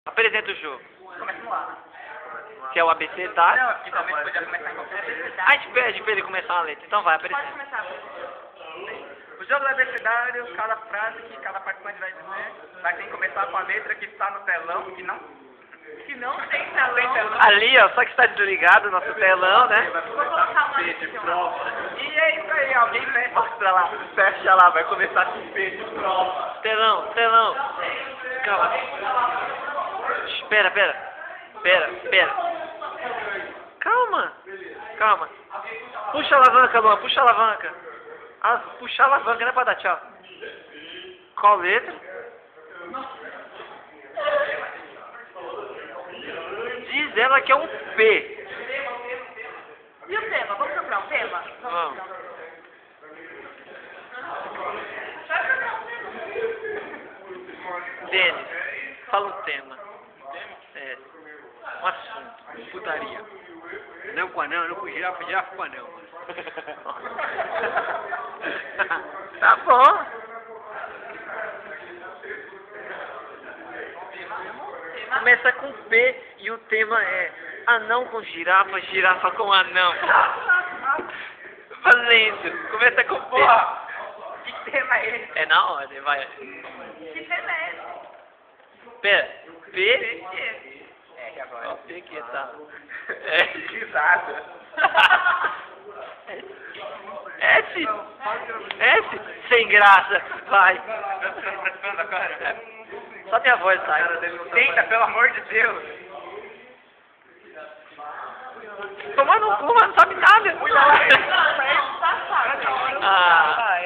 Apresenta o jogo. Começa no A. Que é o ABC, tá? Não, aqui também podia começar em qualquer A gente pede pra ele começar uma letra. Então vai, Pode apresenta. começar. O jogo do abecedário, cada frase que cada participante vai dizer, vai ter que começar com a letra que está no telão, que não tem telão. Ali, ó, só que está desligado o nosso telão, né? Vou colocar uma de prova. E é isso aí, alguém mostra lá, fecha lá, vai começar com P de prova. Telão. Calma. Espera. Calma. Puxa a alavanca, Luan, puxa a alavanca. Puxar a alavanca, não é pra dar tchau. Qual letra? Diz ela que é um P. E o tema? Vamos procurar um tema? Vamos. Denis, fala um tema. É. Um assunto. Putaria. Não com anão, não com girafa, girafa com anão. Tá bom. Começa com P e o tema é anão com girafa, girafa com anão. Valendo. Começa com P. Que tema é esse? É na ordem, vai. Que tema é esse? Pera. P. É, agora. Ó, P que tá. Que risada. S. Sem graça. Vai. Só tem a voz, sai. Tenta, pelo amor de Deus. Tomar no cu, mas não sabe nada. Tá fácil. Ah.